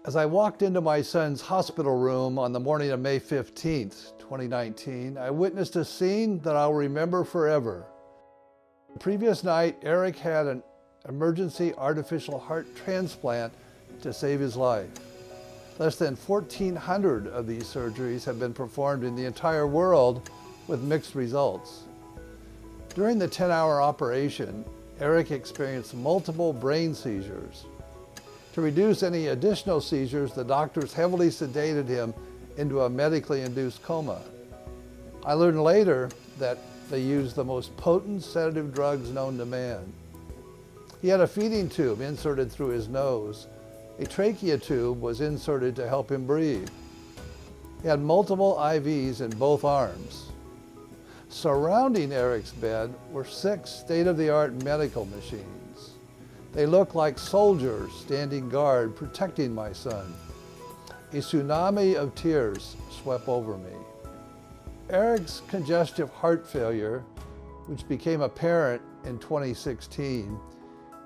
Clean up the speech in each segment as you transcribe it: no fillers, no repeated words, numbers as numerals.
As I walked into my son's hospital room on the morning of May 15th, 2019, I witnessed a scene that I'll remember forever. The previous night, Eric had an emergency artificial heart transplant to save his life. Less than 1,400 of these surgeries have been performed in the entire world with mixed results. During the 10-hour operation, Eric experienced multiple brain seizures. To reduce any additional seizures, the doctors heavily sedated him into a medically induced coma. I learned later that they used the most potent sedative drugs known to man. He had a feeding tube inserted through his nose. A trachea tube was inserted to help him breathe. He had multiple IVs in both arms. Surrounding Eric's bed were 6 state-of-the-art medical machines. They looked like soldiers standing guard, protecting my son. A tsunami of tears swept over me. Eric's congestive heart failure, which became apparent in 2016,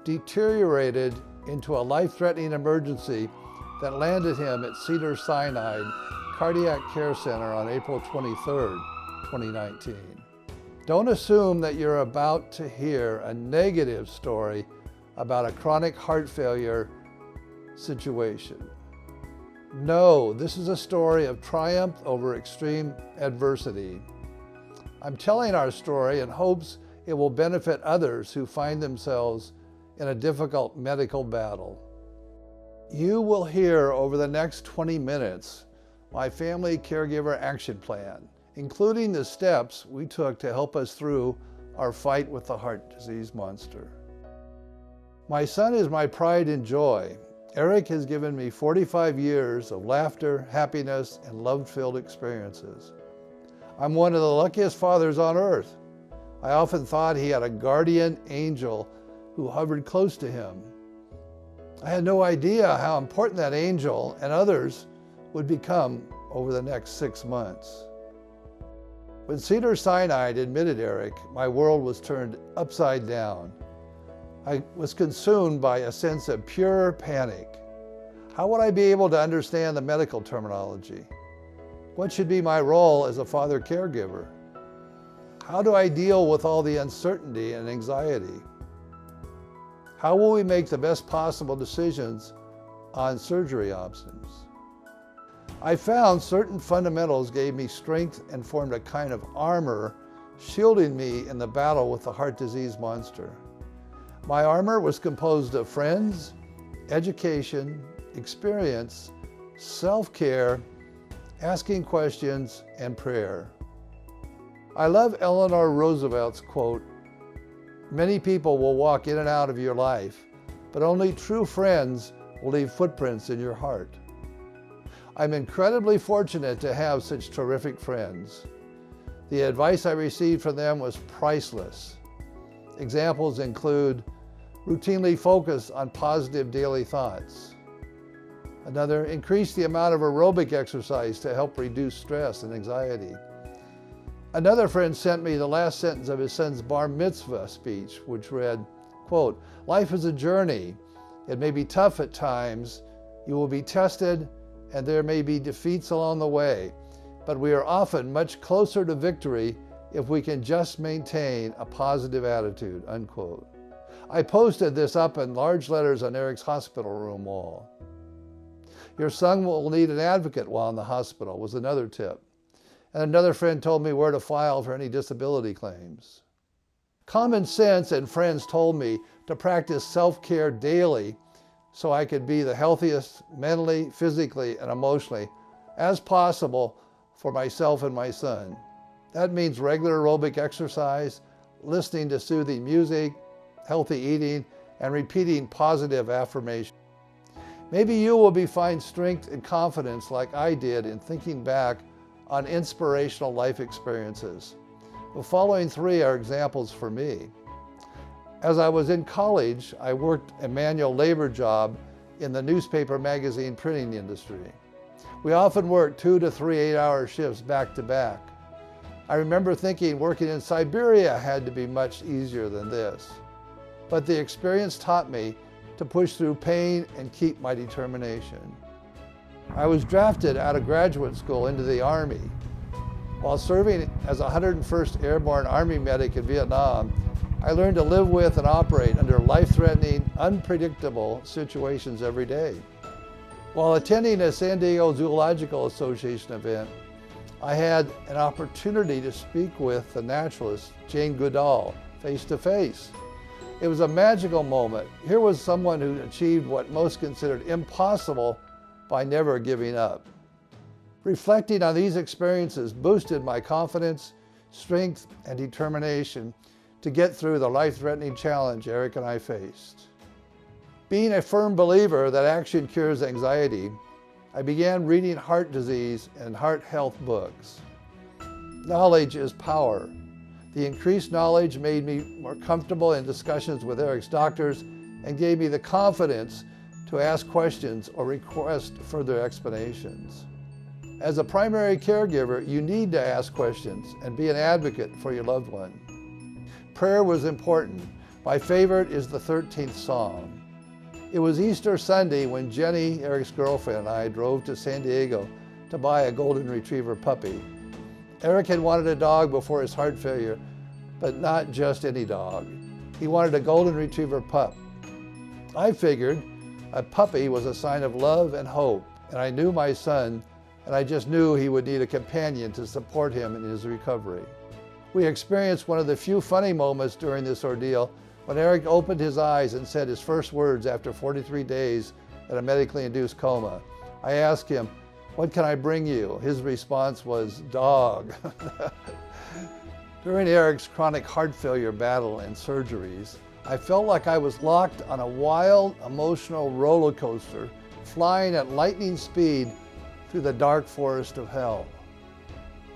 deteriorated into a life-threatening emergency that landed him at Cedars-Sinai Cardiac Care Center on April 23, 2019. Don't assume that you're about to hear a negative story about a chronic heart failure situation. No, this is a story of triumph over extreme adversity. I'm telling our story in hopes it will benefit others who find themselves in a difficult medical battle. You will hear over the next 20 minutes my family caregiver action plan, including the steps we took to help us through our fight with the heart disease monster. My son is my pride and joy. Eric has given me 45 years of laughter, happiness, and love-filled experiences. I'm one of the luckiest fathers on earth. I often thought he had a guardian angel who hovered close to him. I had no idea how important that angel and others would become over the next 6 months. When Cedars-Sinai admitted Eric, my world was turned upside down. I was consumed by a sense of pure panic. How would I be able to understand the medical terminology? What should be my role as a father caregiver? How do I deal with all the uncertainty and anxiety? How will we make the best possible decisions on surgery options? I found certain fundamentals gave me strength and formed a kind of armor shielding me in the battle with the heart disease monster. My armor was composed of friends, education, experience, self-care, asking questions, and prayer. I love Eleanor Roosevelt's quote, "Many people will walk in and out of your life, but only true friends will leave footprints in your heart." I'm incredibly fortunate to have such terrific friends. The advice I received from them was priceless. Examples include routinely focus on positive daily thoughts. Another, increase the amount of aerobic exercise to help reduce stress and anxiety. Another friend sent me the last sentence of his son's bar mitzvah speech, which read, quote, "Life is a journey. It may be tough at times. You will be tested, and there may be defeats along the way, but we are often much closer to victory if we can just maintain a positive attitude," unquote. I posted this up in large letters on Eric's hospital room wall. Your son will need an advocate while in the hospital was another tip. And another friend told me where to file for any disability claims. Common sense and friends told me to practice self-care daily so I could be the healthiest mentally, physically, and emotionally as possible for myself and my son. That means regular aerobic exercise, listening to soothing music, healthy eating, and repeating positive affirmations. Maybe you will find strength and confidence like I did in thinking back on inspirational life experiences. The following 3 are examples for me. As I was in college, I worked a manual labor job in the newspaper magazine printing industry. We often worked 2 to 3 8-hour shifts back to back. I remember thinking working in Siberia had to be much easier than this. But the experience taught me to push through pain and keep my determination. I was drafted out of graduate school into the Army. While serving as a 101st Airborne Army medic in Vietnam, I learned to live with and operate under life-threatening, unpredictable situations every day. While attending a San Diego Zoological Association event, I had an opportunity to speak with the naturalist Jane Goodall face to face. It was a magical moment. Here was someone who achieved what most considered impossible by never giving up. Reflecting on these experiences boosted my confidence, strength, and determination to get through the life-threatening challenge Eric and I faced. Being a firm believer that action cures anxiety, I began reading heart disease and heart health books. Knowledge is power. The increased knowledge made me more comfortable in discussions with Eric's doctors and gave me the confidence to ask questions or request further explanations. As a primary caregiver, you need to ask questions and be an advocate for your loved one. Prayer was important. My favorite is the 13th Psalm. It was Easter Sunday when Jenny, Eric's girlfriend, and I drove to San Diego to buy a golden retriever puppy. Eric had wanted a dog before his heart failure, but not just any dog. He wanted a golden retriever pup. I figured a puppy was a sign of love and hope, and I knew my son, and I just knew he would need a companion to support him in his recovery. We experienced one of the few funny moments during this ordeal when Eric opened his eyes and said his first words after 43 days in a medically induced coma. I asked him, "What can I bring you?" His response was, "Dog." During Eric's chronic heart failure battle and surgeries, I felt like I was locked on a wild, emotional roller coaster, flying at lightning speed through the dark forest of hell.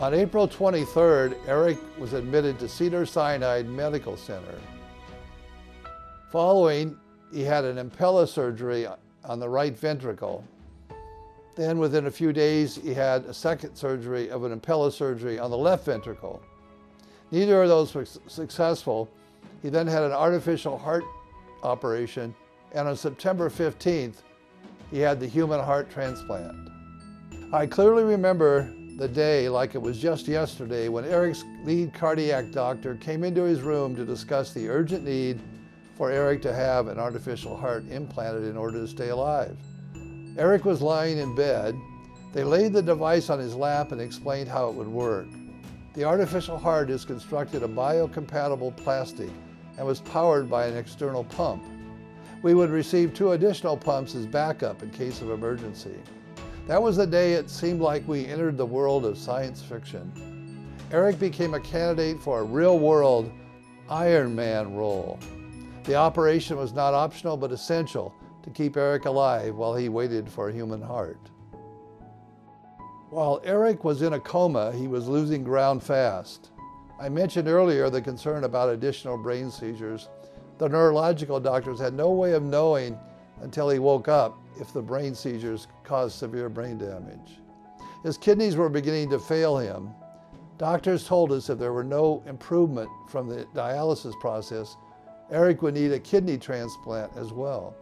On April 23rd, Eric was admitted to Cedars-Sinai Medical Center. Following, he had an Impella surgery on the right ventricle. Then within a few days, he had a second surgery of an Impella surgery on the left ventricle. Neither of those were successful. He then had an artificial heart operation, and on September 15th, he had the human heart transplant. I clearly remember the day like it was just yesterday when Eric's lead cardiac doctor came into his room to discuss the urgent need for Eric to have an artificial heart implanted in order to stay alive. Eric was lying in bed. They laid the device on his lap and explained how it would work. The artificial heart is constructed of biocompatible plastic and was powered by an external pump. We would receive 2 additional pumps as backup in case of emergency. That was the day it seemed like we entered the world of science fiction. Eric became a candidate for a real-world Iron Man role. The operation was not optional but essential to keep Eric alive while he waited for a human heart. While Eric was in a coma, he was losing ground fast. I mentioned earlier the concern about additional brain seizures. The neurological doctors had no way of knowing until he woke up if the brain seizures caused severe brain damage. His kidneys were beginning to fail him. Doctors told us if there were no improvement from the dialysis process, Eric would need a kidney transplant as well.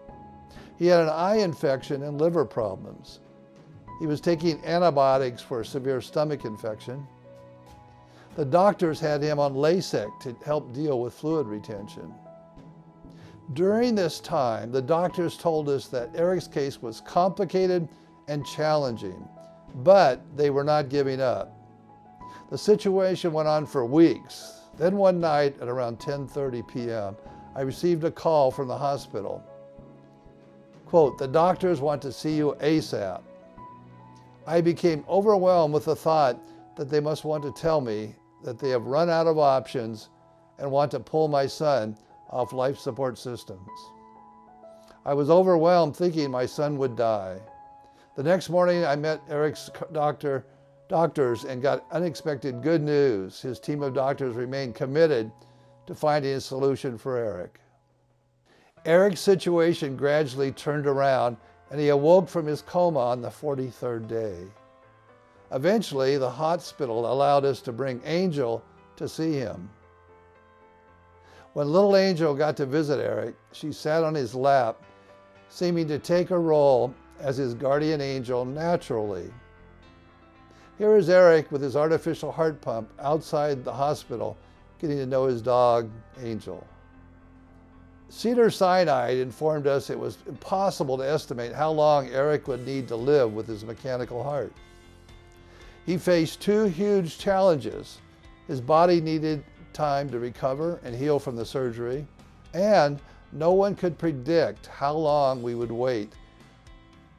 He had an eye infection and liver problems. He was taking antibiotics for a severe stomach infection. The doctors had him on Lasix to help deal with fluid retention. During this time, the doctors told us that Eric's case was complicated and challenging, but they were not giving up. The situation went on for weeks. Then one night at around 10:30 p.m., I received a call from the hospital. Quote, "The doctors want to see you ASAP." I became overwhelmed with the thought that they must want to tell me that they have run out of options and want to pull my son off life support systems. I was overwhelmed thinking my son would die. The next morning I met Eric's doctors and got unexpected good news. His team of doctors remained committed to finding a solution for Eric. Eric's situation gradually turned around and he awoke from his coma on the 43rd day. Eventually, the hospital allowed us to bring Angel to see him. When little Angel got to visit Eric, she sat on his lap, seeming to take her role as his guardian angel naturally. Here is Eric with his artificial heart pump outside the hospital, getting to know his dog, Angel. Cedars-Sinai informed us it was impossible to estimate how long Eric would need to live with his mechanical heart. He faced two huge challenges. His body needed time to recover and heal from the surgery, and no one could predict how long we would wait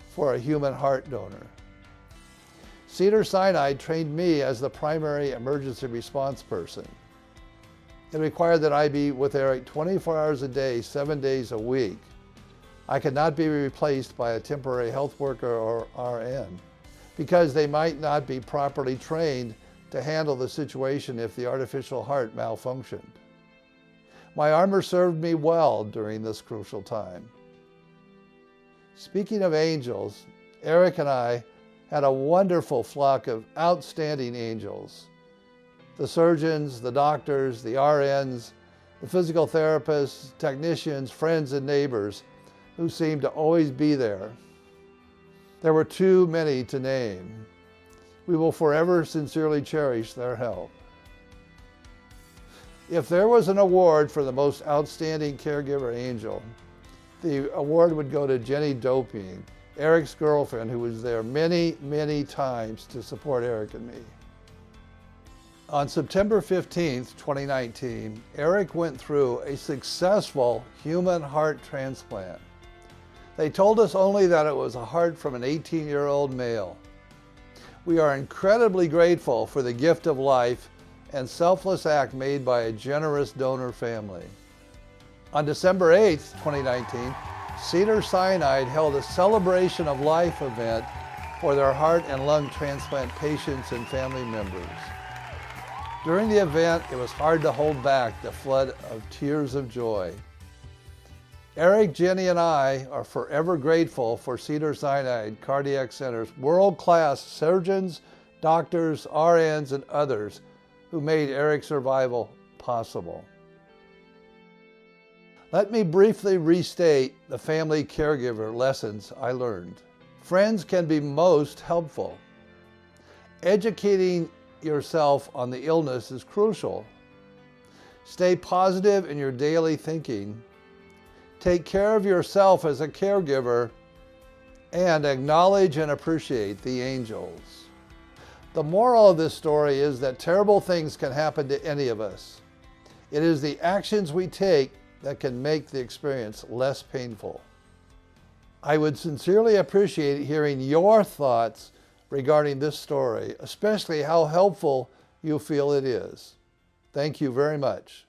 for a human heart donor. Cedars-Sinai trained me as the primary emergency response person. It required that I be with Eric 24 hours a day, 7 days a week. I could not be replaced by a temporary health worker or RN because they might not be properly trained to handle the situation if the artificial heart malfunctioned. My armor served me well during this crucial time. Speaking of angels, Eric and I had a wonderful flock of outstanding angels. The surgeons, the doctors, the RNs, the physical therapists, technicians, friends, and neighbors who seemed to always be there. There were too many to name. We will forever sincerely cherish their help. If there was an award for the most outstanding caregiver angel, the award would go to Jenny Doping, Eric's girlfriend, who was there many, many times to support Eric and me. On September 15th, 2019, Eric went through a successful human heart transplant. They told us only that it was a heart from an 18-year-old male. We are incredibly grateful for the gift of life and selfless act made by a generous donor family. On December 8th, 2019, Cedars-Sinai held a celebration of life event for their heart and lung transplant patients and family members. During the event, it was hard to hold back the flood of tears of joy. Eric, Jenny, and I are forever grateful for Cedars-Sinai Cardiac Center's world-class surgeons, doctors, RNs, and others who made Eric's survival possible. Let me briefly restate the family caregiver lessons I learned. Friends can be most helpful. Educating yourself on the illness is crucial. Stay positive in your daily thinking. Take care of yourself as a caregiver, and acknowledge and appreciate the angels. The moral of this story is that terrible things can happen to any of us. It is the actions we take that can make the experience less painful. I would sincerely appreciate hearing your thoughts regarding this story, especially how helpful you feel it is. Thank you very much.